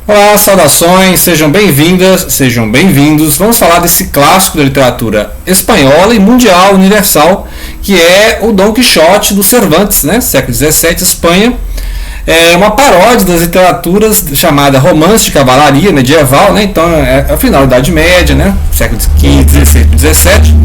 Olá, saudações, sejam bem-vindas, sejam bem-vindos. Vamos falar desse clássico da literatura espanhola e mundial universal, que é o Dom Quixote do Cervantes, né? Século XVII, Espanha. É uma paródia das literaturas chamada romance de cavalaria medieval, né? Então é o final da Idade Média, né? Século XV, XVI, XVII.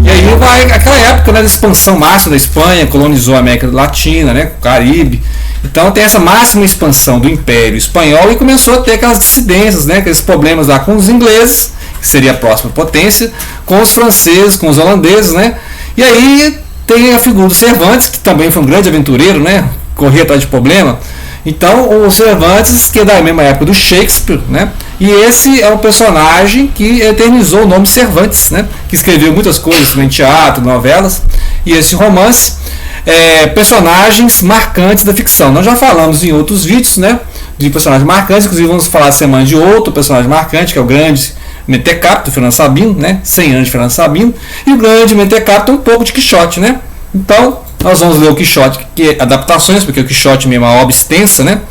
E aí vai aquela época, né, da expansão máxima da Espanha, colonizou a América Latina, né, o Caribe. Então tem essa máxima expansão do Império Espanhol e começou a ter aquelas dissidências, né, aqueles problemas lá com os ingleses, que seria a próxima potência, com os franceses, com os holandeses, né? E aí tem a figura do Cervantes, que também foi um grande aventureiro, né? Corria atrás de problema. Então o Cervantes, que é da mesma época do Shakespeare, né? E esse é um personagem que eternizou o nome Cervantes, né? Que escreveu muitas coisas em teatro, novelas, e esse romance personagens marcantes da ficção. Nós já falamos em outros vídeos, né, de personagens marcantes, inclusive vamos falar semana de outro personagem marcante, que é o grande Mentecapto, do Fernando Sabino, né, 100 anos de Fernando Sabino, e o grande Mentecapto é um pouco de Quixote, né. Então, nós vamos ler o Quixote, que é adaptações, porque o Quixote mesmo é uma obra extensa, né.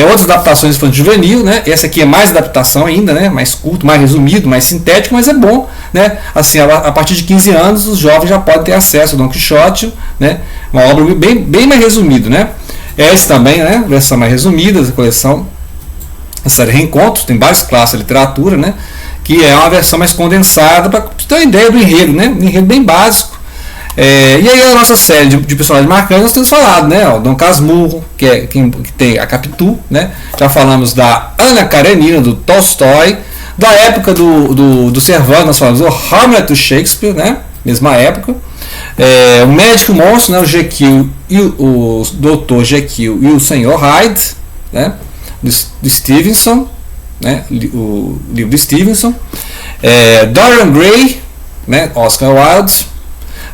Outras adaptações infantil juvenil, né? Essa aqui é mais adaptação ainda, né? Mais curto, mais resumido, mais sintético, mas é bom, né? Assim, a partir de 15 anos os jovens já podem ter acesso ao Dom Quixote, né? Uma obra bem mais resumida, né? Essa também, né? Versão mais resumida da coleção, a série Reencontros, tem vários classes de literatura, né? Que é uma versão mais condensada para ter uma ideia do enredo, né? Um enredo bem básico. E aí a nossa série de personagens marcantes nós temos falado, né? O Dom Casmurro, que tem a Capitu, né? Já falamos da Ana Karenina, do Tolstói, da época do Cervantes, nós falamos do Hamlet do Shakespeare, né? Mesma época. O Médico Monstro, né? O Jekyll e o Dr. Jekyll e o Sr. Hyde, né? Do Stevenson, né? O livro do Stevenson. Dorian Gray, né? Oscar Wilde.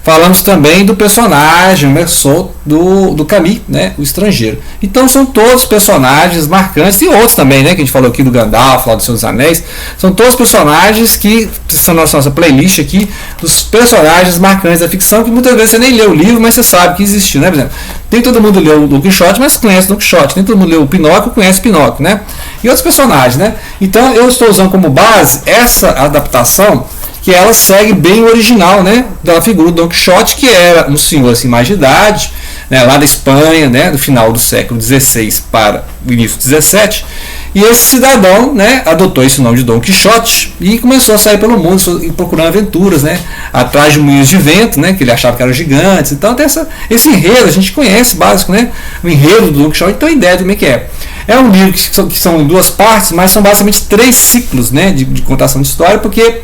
Falamos também do personagem, o Merceau do Camus, né, o Estrangeiro. Então são todos personagens marcantes, e outros também, né, que a gente falou aqui do Gandalf, falou do Senhor dos Anéis. São todos personagens que são na nossa playlist aqui, dos personagens marcantes da ficção, que muitas vezes você nem leu o livro, mas você sabe que existiu, né? Por exemplo, nem todo mundo leu o Dom Quixote, mas conhece o Dom Quixote. Nem todo mundo leu o Pinóquio, conhece o Pinóquio, né? E outros personagens, né? Então eu estou usando como base essa adaptação, que ela segue bem o original, né, da figura do Dom Quixote, que era um senhor assim, mais de idade, né, lá da Espanha, né, do final do século XVI para o início do XVII, e esse cidadão, né, adotou esse nome de Dom Quixote e começou a sair pelo mundo procurando aventuras, né, atrás de moinhos de vento, né, que ele achava que eram gigantes. Então tem esse enredo, a gente conhece básico, né, o enredo do Dom Quixote, então a ideia de como é que é. É um livro que são em duas partes, mas são basicamente 3 ciclos, né, de contação de história, porque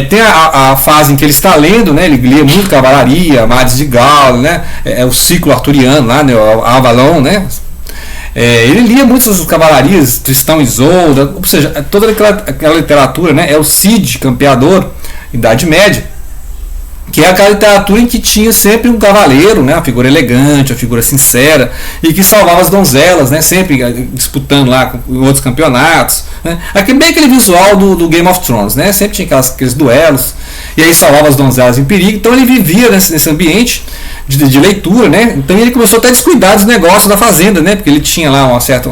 tem a fase em que ele está lendo, né, ele lia muito Cavalaria, Mares de Galo, né, o ciclo arturiano lá, né, Avalon, né, ele lia muitas cavalarias, Tristão e Isolda, ou seja, toda aquela literatura, né, é o Cid, campeador, Idade Média, que é aquela literatura em que tinha sempre um cavaleiro, né, uma figura elegante, uma figura sincera, e que salvava as donzelas, né, sempre disputando lá em outros campeonatos, né. Bem aquele visual do Game of Thrones, né, sempre tinha aqueles duelos, e aí salvava as donzelas em perigo. Então ele vivia nesse ambiente de leitura, né. Então ele começou até a descuidar dos negócios da fazenda, né, porque ele tinha lá uma certa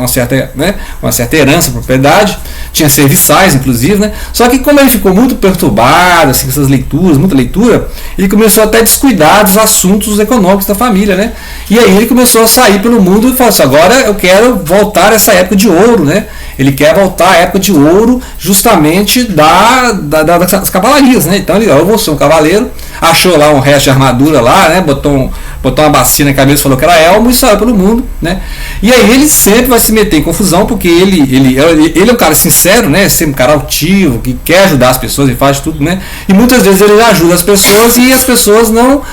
herança, propriedade, tinha serviçais inclusive, né. Só que como ele ficou muito perturbado assim, com essas leituras, muita leitura, ele começou até a descuidar dos assuntos econômicos da família, né. E aí ele começou a sair pelo mundo e falou assim: agora eu quero voltar a essa época de ouro, né. Ele quer voltar à época de ouro justamente das cavalarias, né. Então ele, eu vou ser um cavaleiro, achou lá um resto de armadura lá, né, botou uma bacia na cabeça, falou que era elmo e saiu pelo mundo, né. E aí ele sempre vai se meter em confusão, porque ele é um cara sincero, né, sempre um cara altivo, que quer ajudar as pessoas e faz tudo, né. E muitas vezes ele ajuda as pessoas e as pessoas não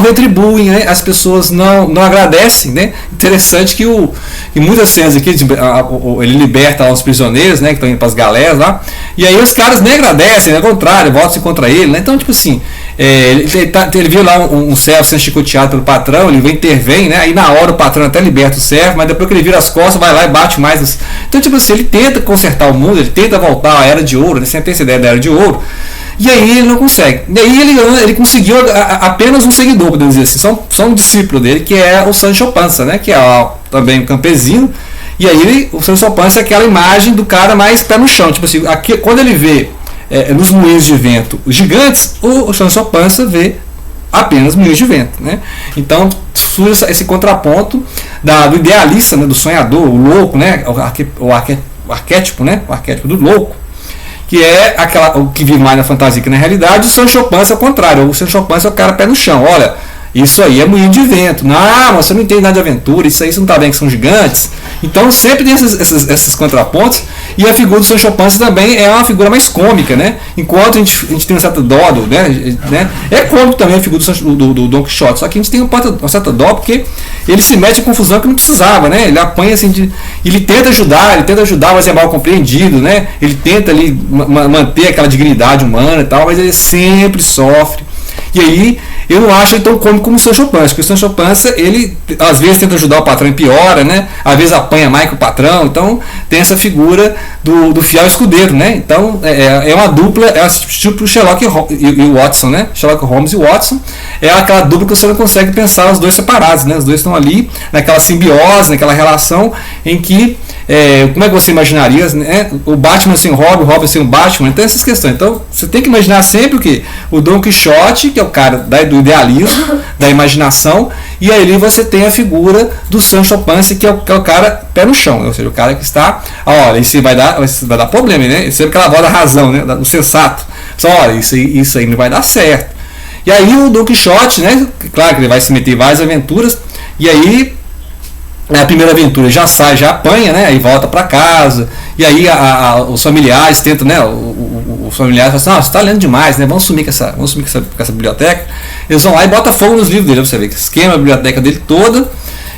retribuem, né, as pessoas não agradecem, né. Interessante que em muitas cenas aqui ele liberta os prisioneiros, né, que estão indo para as galeras lá, e aí os caras nem agradecem, né, ao contrário, voltam-se contra ele, né. Então, tipo assim, ele viu lá um servo sendo chicoteado pelo patrão, ele intervém, né, aí na hora o patrão até liberta o servo, mas depois que ele vira as costas, vai lá e bate mais. Então, tipo assim, ele tenta consertar o mundo, ele tenta voltar à Era de Ouro, né, sempre tem essa ideia da Era de Ouro, e aí ele não consegue. E aí ele conseguiu apenas um seguidor, podemos dizer assim, só um discípulo dele, que é o Sancho Panza, né, que é também um campesino, E aí o Sancho Panza é aquela imagem do cara mais pé no chão. Tipo assim, aqui, quando ele vê nos moinhos de vento os gigantes, o Sancho Panza vê apenas moinhos de vento, né? Então surge esse contraponto do idealista, né, do sonhador, o louco, né, o arquétipo, né, o arquétipo do louco, que é o que vive mais na fantasia que na realidade. O Sancho Panza é o contrário. O Sancho Panza é o cara pé no chão. Olha, isso aí é moinho de vento. Não, mas você não entende nada de aventura. Isso aí você não está bem que são gigantes. Então sempre tem esses contrapontos. E a figura do Sancho Panza também é uma figura mais cômica, né? Enquanto a gente tem um certo dó, né? É cômico também a figura do Don Quixote. Só que a gente tem uma certa dó porque ele se mete em confusão que não precisava, né? Ele apanha assim, ele tenta ajudar, mas é mal compreendido, né? Ele tenta ali manter aquela dignidade humana e tal, mas ele sempre sofre. E aí eu não acho ele tão cômico como o Sancho Panza, porque o Sancho Panza, ele às vezes tenta ajudar o patrão e piora, né? Às vezes apanha mais que o patrão. Então tem essa figura do fiel escudeiro, né? Então é uma dupla, é tipo Sherlock e o Watson, né? Sherlock Holmes e Watson é aquela dupla que você não consegue pensar os dois separados, né? Os dois estão ali naquela simbiose, naquela relação em que como é que você imaginaria, né? O Batman sem o Robin sem o Batman. Então essas questões. Então você tem que imaginar sempre o que? O Don Quixote, que é o cara do idealismo, da imaginação, e aí você tem a figura do Sancho Panza, que é o cara pé no chão, né? Ou seja, o cara que está, olha, isso vai dar problema, né? Sempre aquela voz da razão, né? Do sensato. Só, olha, isso aí não vai dar certo. E aí o Don Quixote, né? Claro que ele vai se meter em várias aventuras, e aí a primeira aventura já sai, já apanha, né? Aí volta para casa. E aí os familiares tentam, né? Os familiares falam assim: você está lendo demais, né? Vamos sumir com essa biblioteca. Eles vão lá e botam fogo nos livros dele, pra você ver, que esquema a biblioteca dele toda.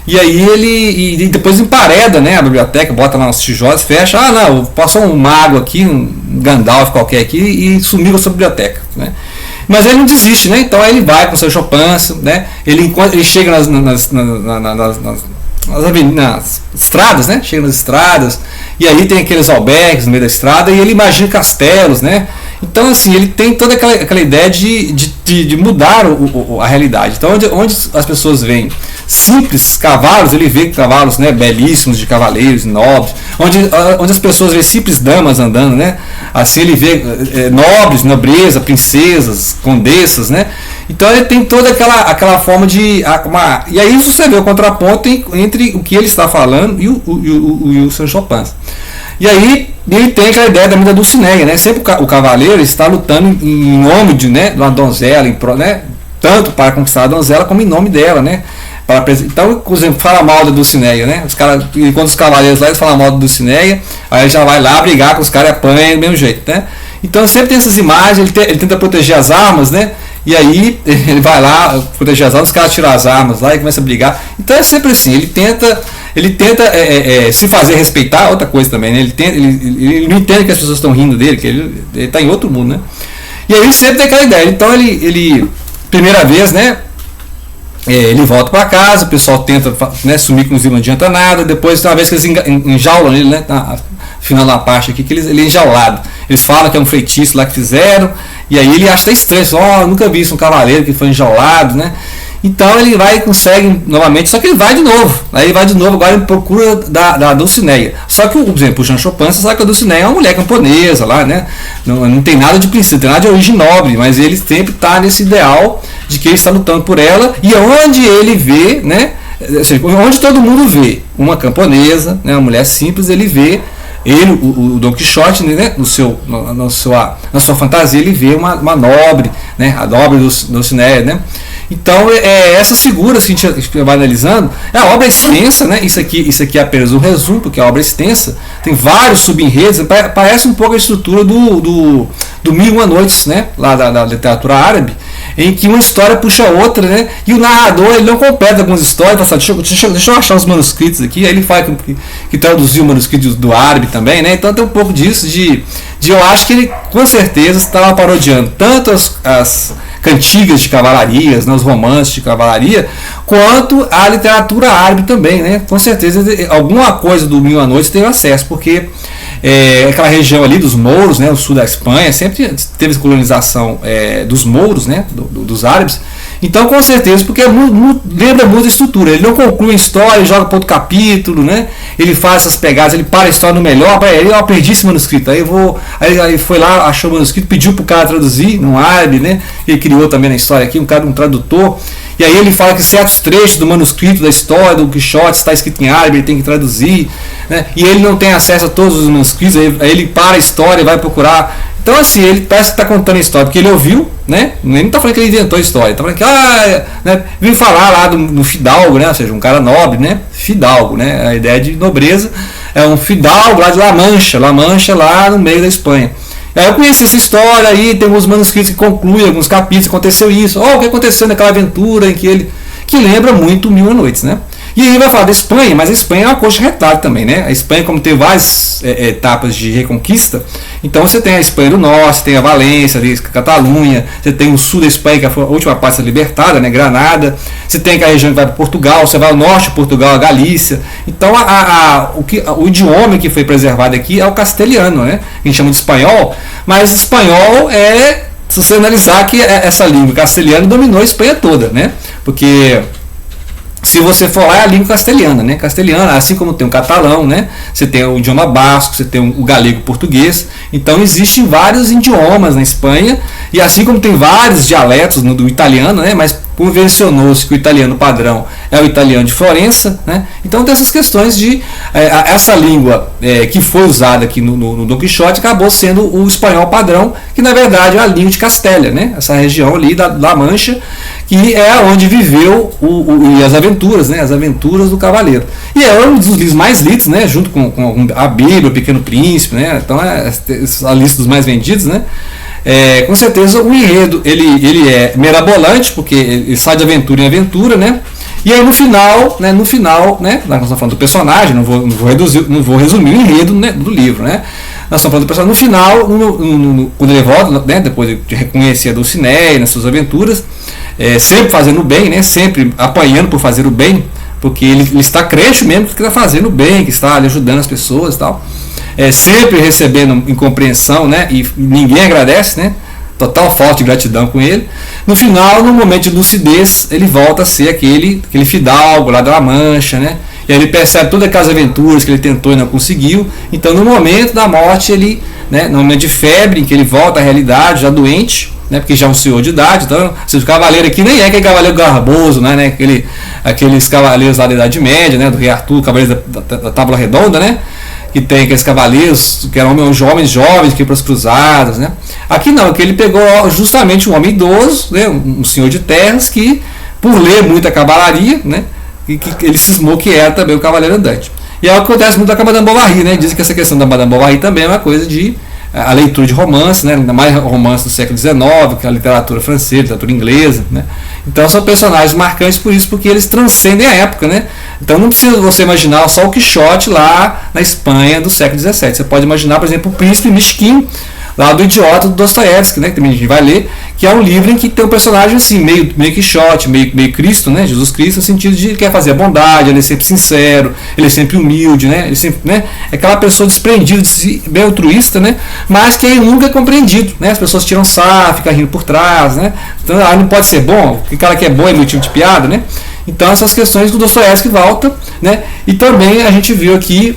E aí ele depois empareda, né, a biblioteca, bota lá uns tijolos, fecha. Não, passou um mago aqui, um Gandalf qualquer aqui e sumiu com essa biblioteca, né? Mas ele não desiste, né? Então aí ele vai com o seu Sancho Panza, né? Ele chega nas estradas, né? Chega nas estradas e aí tem aqueles albergues no meio da estrada e ele imagina castelos, né? Então assim, ele tem toda aquela ideia de mudar a realidade. Então onde as pessoas veem simples cavalos, ele vê cavalos, né, belíssimos, de cavaleiros, nobres. Onde as pessoas veem simples damas andando, né? Assim ele vê nobres, nobreza, princesas, condessas, né? Então ele tem toda aquela forma de... e aí você vê o contraponto entre o que ele está falando e o Sancho Panza. E aí ele tem aquela ideia da vida Dulcinea, né? Sempre o cavaleiro está lutando em nome de uma donzela, né? Tanto para conquistar a donzela como em nome dela, né? Então, por exemplo, fala mal da Dulcinea, né? Quando os cavaleiros lá eles falam mal da Dulcinea, aí ele já vai lá brigar com os caras e apanha do mesmo jeito, né? Então sempre tem essas imagens, ele tenta proteger as armas, né? E aí ele vai lá proteger as armas, os caras tiram as armas lá e começa a brigar. Então é sempre assim, ele tenta se fazer respeitar, outra coisa também, né? Ele não entende que as pessoas estão rindo dele, que ele está em outro mundo, né? E aí ele sempre tem aquela ideia. Então ele primeira vez, né? Ele volta para casa, o pessoal tenta, né, sumir com os livros, não adianta nada. Depois tem uma vez que eles enjaulam ele, né? Final da parte aqui, que ele é enjaulado. Eles falam que é um feitiço lá que fizeram, e aí ele acha até estranho, nunca vi isso, um cavaleiro que foi enjaulado, né? Então ele vai e consegue novamente, só que ele vai de novo. Aí ele vai de novo agora em procura da Dulcinea. Só que, por exemplo, o Sancho Panza sabe que a Dulcinea é uma mulher camponesa lá, né? Não tem nada de princesa, não tem nada de origem nobre, mas ele sempre está nesse ideal de que ele está lutando por ela, e onde ele vê, né? Onde todo mundo vê uma camponesa, né, uma mulher simples, ele vê o Don Quixote, né, na sua fantasia, ele vê uma nobre, né, a nobre Dulcinea, né? Então essas figuras que a gente vai analisando, a obra é extensa, né? Isso aqui é apenas um resumo, porque a obra é extensa, tem vários subenredos, parece um pouco a estrutura do Mil e Uma Noites, né? Lá da literatura árabe, em que uma história puxa a outra, né? E o narrador ele não completa algumas histórias, deixa eu achar os manuscritos aqui, aí ele fala que traduziu o manuscrito do árabe também, né? Então tem um pouco disso, eu acho que ele com certeza estava parodiando tanto as cantigas de cavalarias, né, os romances de cavalaria, quanto a literatura árabe também, né? Com certeza alguma coisa do Mil e Uma Noites teve acesso, porque aquela região ali dos mouros, né, o sul da Espanha, sempre teve colonização dos mouros, né, dos árabes, Então, com certeza, porque lembra muito a estrutura. Ele não conclui a história, ele joga para outro capítulo, né? Ele faz essas pegadas, ele para a história no melhor. Eu perdi esse manuscrito. Aí foi lá, achou o manuscrito, pediu para o cara traduzir, num árabe, né? Ele criou também na história aqui, um tradutor. E aí ele fala que certos trechos do manuscrito da história do Quixote está escrito em árabe, ele tem que traduzir, né? E ele não tem acesso a todos os manuscritos, aí ele para a história e vai procurar. Então, assim, ele parece que está contando a história, porque ele ouviu, né? Ele não está falando que ele inventou a história, está falando que, né? Viu falar lá do fidalgo, né? Ou seja, um cara nobre, né? Fidalgo, né? A ideia de nobreza é um fidalgo lá de La Mancha lá no meio da Espanha. Aí eu conheci essa história aí, tem alguns manuscritos que concluem, alguns capítulos, aconteceu isso, o que aconteceu naquela aventura em que ele. Que lembra muito Mil e Uma Noites, né? E aí vai falar da Espanha, mas a Espanha é uma coxa retalho também, né? A Espanha, como teve várias etapas de reconquista, então você tem a Espanha do Norte, tem a Valência, a Catalunha, você tem o sul da Espanha, que foi a última parte libertada, né? Granada, você tem a região que vai para Portugal, você vai ao norte de Portugal, a Galícia. Então o idioma que foi preservado aqui é o castelhano, né? A gente chama de espanhol, mas espanhol se você analisar que essa língua castelhana dominou a Espanha toda, né? Porque se você for lá, é a língua castelhana, né? Castelhana, assim como tem o catalão, né? Você tem o idioma basco, você tem o galego português. Então existem vários idiomas na Espanha, e assim como tem vários dialetos do italiano, né? Mas convencionou-se que o italiano padrão é o italiano de Florença, né? Então tem essas questões de essa língua que foi usada aqui no Dom Quixote acabou sendo o espanhol padrão, que na verdade é a língua de Castélia, né? Essa região ali da Mancha, que é onde viveu e as aventuras, né? As aventuras do cavaleiro. E é um dos livros mais lidos, né? Junto com a Bíblia, o Pequeno Príncipe, né? Então é a lista dos mais vendidos, né? Com certeza o enredo ele é mirabolante, porque ele sai de aventura em aventura, né? E aí no final, né, nós estamos falando do personagem, não vou resumir o enredo, né, do livro, né? Nós estamos falando do personagem. No final, quando ele volta, né, depois de reconhecer a Dulcinea nas suas aventuras, sempre fazendo o bem, né, sempre apanhando por fazer o bem, porque ele está crente mesmo que está fazendo o bem, que está ali ajudando as pessoas e tal. Sempre recebendo incompreensão, né, e ninguém agradece, né? Total falta de gratidão com ele. No final, no momento de lucidez, ele volta a ser aquele fidalgo lá da La Mancha, né? E aí ele percebe todas aquelas aventuras que ele tentou e não conseguiu. Então, no momento da morte, ele, né, no momento de febre, em que ele volta à realidade, já doente, né, porque já é um senhor de idade. Então, o cavaleiro aqui nem é aquele cavaleiro garboso, né, aqueles cavaleiros lá da Idade Média, né, do Rei Arthur, cavaleiros da Tábua Redonda, né? Que tem aqueles cavaleiros que eram homens jovens que iam para as cruzadas, né? Aqui não, aqui ele pegou justamente um homem idoso, né? Um senhor de terras que, por ler muita cavalaria, né? E que ele cismou que era também o cavaleiro andante. E é o que acontece muito com a Madame Bovary, né? Dizem que essa questão da Madame Bovary também é uma coisa de a leitura de romance, né? Ainda mais romance do século XIX, que é a literatura francesa, a literatura inglesa, né? Então são personagens marcantes por isso, porque eles transcendem a época, né? Então não precisa você imaginar só o Quixote lá na Espanha do século XVII. Você pode imaginar, por exemplo, o Príncipe Mishkin, lá do Idiota do Dostoiévski, né, que também a gente vai ler, que é um livro em que tem um personagem assim, meio Quixote, meio Cristo, né, Jesus Cristo, no sentido de que ele quer fazer a bondade, ele é sempre sincero, ele é sempre humilde, né, ele sempre, né, é aquela pessoa desprendida de si, bem altruísta, né, mas que ele nunca é compreendido, né, as pessoas tiram sarro, ficam rindo por trás, né, então não pode ser bom, o cara que é bom é motivo de piada, né. Então essas questões do Dostoiévski voltam, né? E também a gente viu aqui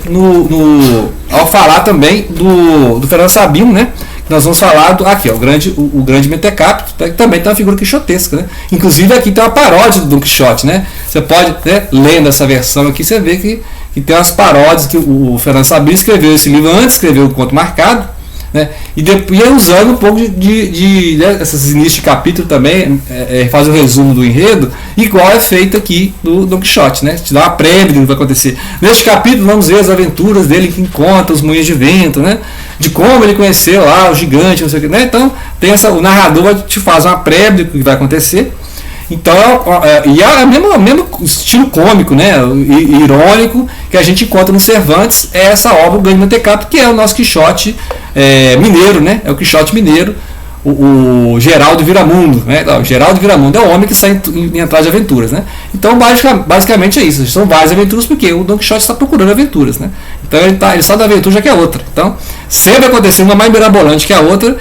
ao falar também do Fernando Sabino, né? Nós vamos falar aqui, ó, o grande Mentecapto, que também tem uma figura quixotesca, né? Inclusive aqui tem uma paródia do Don Quixote, né? Você pode, né, lendo essa versão aqui, você vê que tem umas paródias que o Fernando Sabino escreveu esse livro antes, escreveu o Conto Marcado, né? E depois usando um pouco né, esses inícios de capítulo também, faz o resumo do enredo, igual é feito aqui do Don Quixote, né? Te dá uma prévia do que vai acontecer. Neste capítulo vamos ver as aventuras dele que encontra os moinhos de vento, né? De como ele conheceu lá o gigante, não sei o que, né? Então tem o narrador te faz uma prévia do que vai acontecer. Então, e é o mesmo estilo cômico, né, irônico que a gente encontra no Cervantes, é essa obra, o Grande Mentecapto, que é o nosso Quixote mineiro, né, é o Quixote mineiro, o Geraldo Viramundo, né, o Geraldo Viramundo é o homem que sai em atrás de aventuras, né. Então, basicamente é isso, são várias aventuras, porque o Don Quixote está procurando aventuras, né. Então, ele sai da aventura já que é outra. Então, sempre acontecendo uma mais mirabolante que a outra.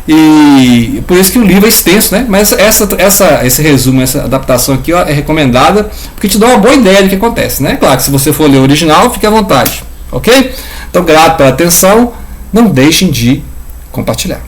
E por isso que o livro é extenso, né? Mas esse resumo, essa adaptação aqui, ó, é recomendada, porque te dá uma boa ideia do que acontece, né? Claro que se você for ler o original, fique à vontade, ok? Então, grato pela atenção, não deixem de compartilhar.